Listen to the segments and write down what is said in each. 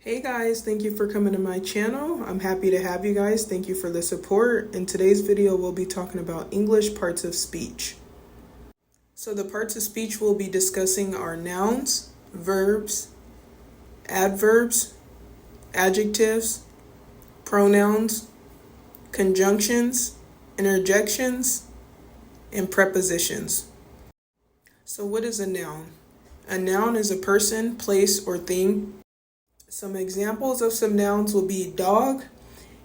Hey guys, thank you for coming to my channel. I'm happy to have you guys. Thank you for the support. In today's video, we'll be talking about English parts of speech. So the parts of speech we'll be discussing are nouns, verbs, adverbs, adjectives, pronouns, conjunctions, interjections, and prepositions. So what is a noun? A noun is a person, place, or thing. Some examples of some nouns will be dog,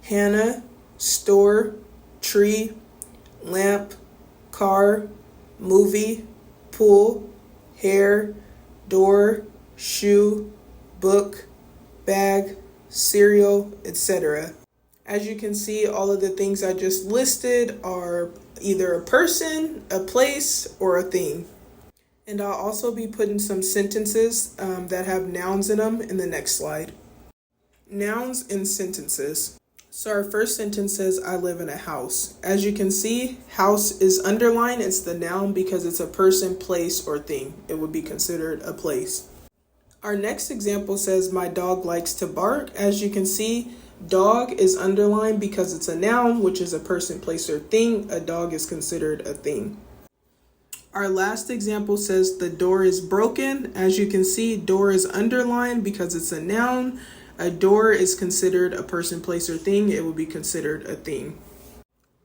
Hannah, store, tree, lamp, car, movie, pool, hair, door, shoe, book, bag, cereal, etc. As you can see, all of the things I just listed are either a person, a place, or a thing. And I'll also be putting some sentences that have nouns in them in the next slide. Nouns and sentences. So our first sentence says, I live in a house. As you can see, house is underlined. It's the noun because it's a person, place, or thing. It would be considered a place. Our next example says, my dog likes to bark. As you can see, dog is underlined because it's a noun, which is a person, place, or thing. A dog is considered a thing. Our last example says the door is broken. As you can see, door is underlined because it's a noun. A door is considered a person, place, or thing. It will be considered a thing.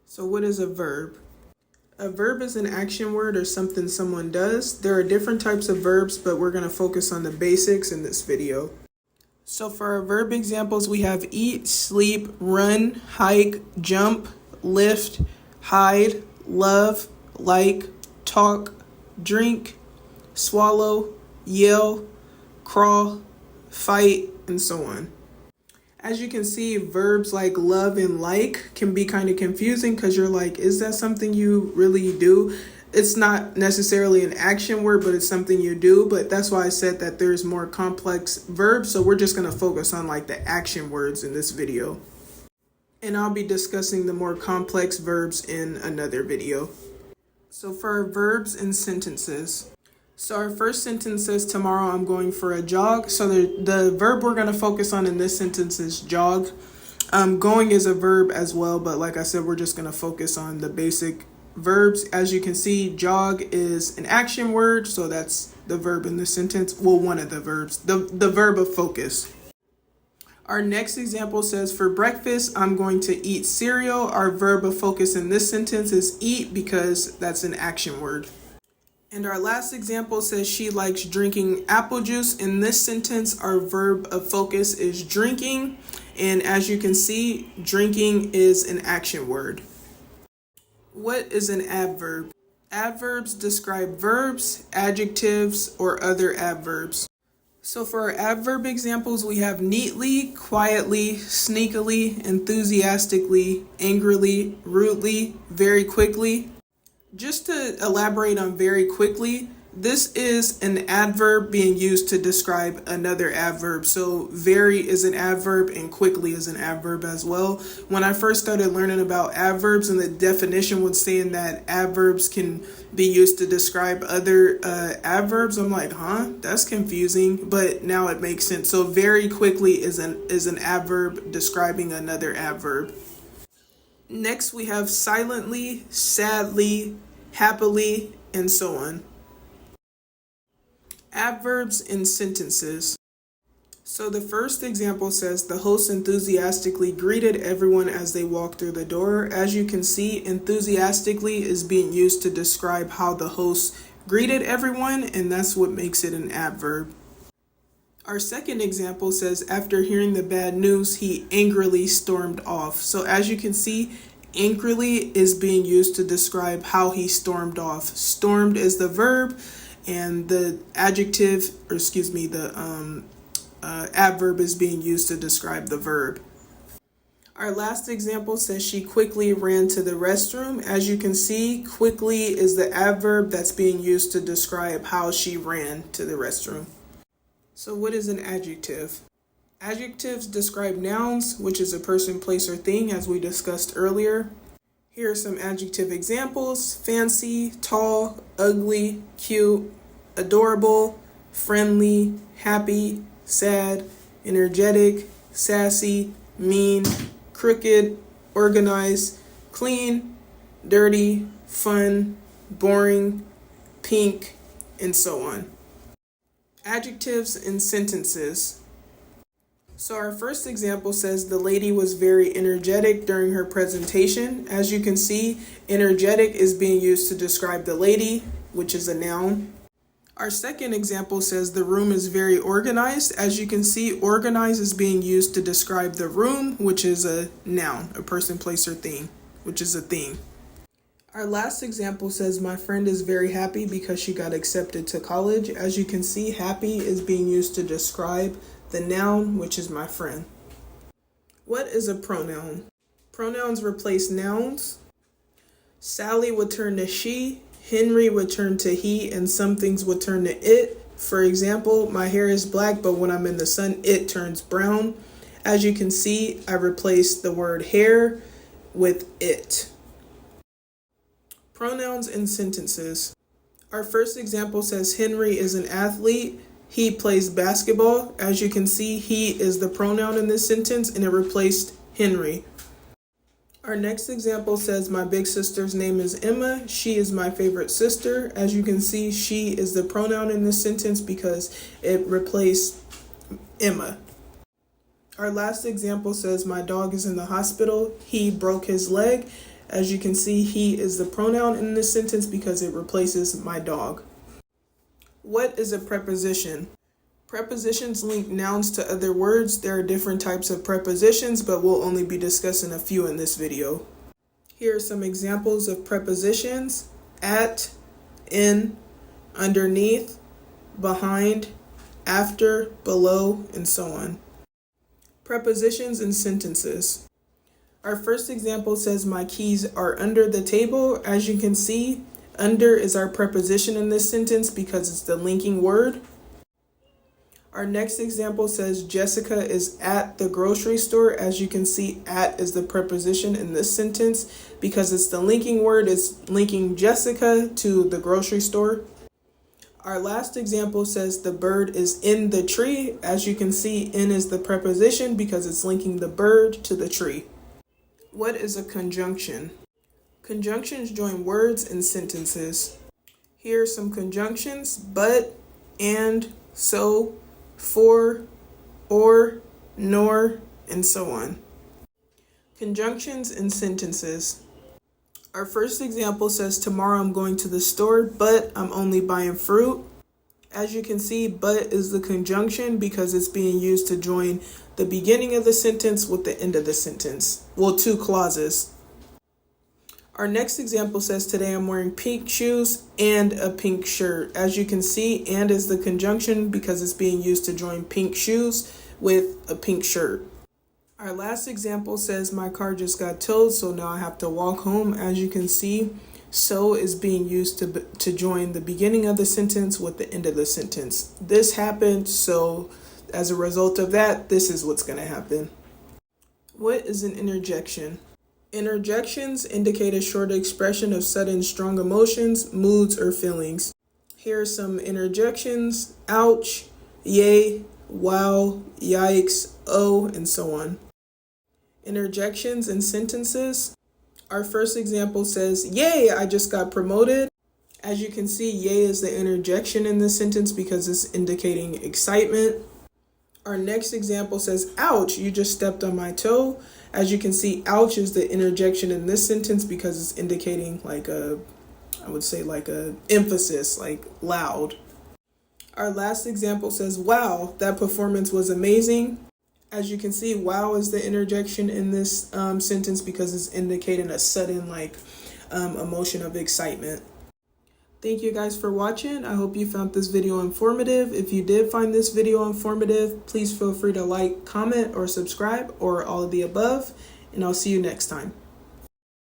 So what is a verb? A verb is an action word or something someone does. There are different types of verbs, but we're going to focus on the basics in this video. So for our verb examples, we have eat, sleep, run, hike, jump, lift, hide, love, like, talk, drink, swallow, yell, crawl, fight, and so on. As you can see, verbs like love and like can be kind of confusing because you're like, is that something you really do? It's not necessarily an action word, but it's something you do. But that's why I said that there's more complex verbs. So we're just going to focus on like the action words in this video. And I'll be discussing the more complex verbs in another video. So for our verbs and sentences. So our first sentence says, tomorrow I'm going for a jog. So the verb we're going to focus on in this sentence is jog. Going is a verb as well, but like I said, we're just going to focus on the basic verbs. As you can see, jog is an action word. So that's the verb in this sentence. Well, one of the verbs, the verb of focus. Our next example says, for breakfast, I'm going to eat cereal. Our verb of focus in this sentence is eat because that's an action word. And our last example says she likes drinking apple juice. In this sentence, our verb of focus is drinking. And as you can see, drinking is an action word. What is an adverb? Adverbs describe verbs, adjectives, or other adverbs. So for our adverb examples, we have neatly, quietly, sneakily, enthusiastically, angrily, rudely, very quickly. Just to elaborate on very quickly, this is an adverb being used to describe another adverb. So very is an adverb and quickly is an adverb as well. When I first started learning about adverbs and the definition was saying that adverbs can be used to describe other adverbs, I'm like, that's confusing, but now it makes sense. So very quickly is an adverb describing another adverb. Next, we have silently, sadly, happily, and so on. Adverbs in sentences. So the first example says, the host enthusiastically greeted everyone as they walked through the door. As you can see, enthusiastically is being used to describe how the host greeted everyone, and that's what makes it an adverb. Our second example says, after hearing the bad news, he angrily stormed off. So as you can see, angrily is being used to describe how he stormed off. Stormed is the verb, and the adjective, adverb is being used to describe the verb. Our last example says she quickly ran to the restroom. As you can see, quickly is the adverb that's being used to describe how she ran to the restroom. So what is an adjective? Adjectives describe nouns, which is a person, place, or thing, as we discussed earlier. Here are some adjective examples: fancy, tall, ugly, cute, adorable, friendly, happy, sad, energetic, sassy, mean, crooked, organized, clean, dirty, fun, boring, pink, and so on. Adjectives and sentences. So our first example says the lady was very energetic during her presentation. As you can see, energetic is being used to describe the lady, which is a noun. Our second example says the room is very organized. As you can see, organized is being used to describe the room, which is a noun, a person, place, or thing, which is a thing. Our last example says my friend is very happy because she got accepted to college. As you can see, happy is being used to describe the noun, which is my friend. What is a pronoun? Pronouns replace nouns. Sally would turn to she, Henry would turn to he, and some things would turn to it. For example, my hair is black, but when I'm in the sun, it turns brown. As you can see, I replaced the word hair with it. Pronouns and sentences. Our first example says Henry is an athlete. He plays basketball. As you can see, he is the pronoun in this sentence and it replaced Henry. Our next example says my big sister's name is Emma. She is my favorite sister. As you can see, she is the pronoun in this sentence because it replaced Emma. Our last example says my dog is in the hospital. He broke his leg. As you can see, he is the pronoun in this sentence because it replaces my dog. What is a preposition? Prepositions link nouns to other words. There are different types of prepositions, but we'll only be discussing a few in this video. Here are some examples of prepositions: at, in, underneath, behind, after, below, and so on. Prepositions and sentences. Our first example says my keys are under the table. As you can see, under is our preposition in this sentence because it's the linking word. Our next example says Jessica is at the grocery store. As you can see, at is the preposition in this sentence because it's the linking word. It's linking Jessica to the grocery store. Our last example says the bird is in the tree. As you can see, in is the preposition because it's linking the bird to the tree. What is a conjunction? Conjunctions join words and sentences. Here are some conjunctions: but, and, so, for, or, nor, and so on. Conjunctions and sentences. Our first example says tomorrow I'm going to the store, but I'm only buying fruit. As you can see, but is the conjunction because it's being used to join the beginning of the sentence with the end of the sentence. Well, two clauses. Our next example says today I'm wearing pink shoes and a pink shirt. As you can see, and is the conjunction because it's being used to join pink shoes with a pink shirt. Our last example says my car just got towed, so now I have to walk home. As you can see, so is being used to join the beginning of the sentence with the end of the sentence. This happened, so as a result of that, this is what's going to happen. What is an interjection? Interjections indicate a short expression of sudden strong emotions, moods, or feelings. Here are some interjections: ouch, yay, wow, yikes, oh, and so on. Interjections and sentences. Our first example says, yay, I just got promoted. As you can see, yay is the interjection in this sentence because it's indicating excitement. Our next example says, ouch, you just stepped on my toe. As you can see, ouch is the interjection in this sentence because it's indicating like a emphasis, like loud. Our last example says, wow, that performance was amazing. As you can see, wow is the interjection in this sentence because it's indicating a sudden emotion of excitement. Thank you guys for watching. I hope you found this video informative. If you did find this video informative, please feel free to like, comment, or subscribe, or all of the above, and I'll see you next time.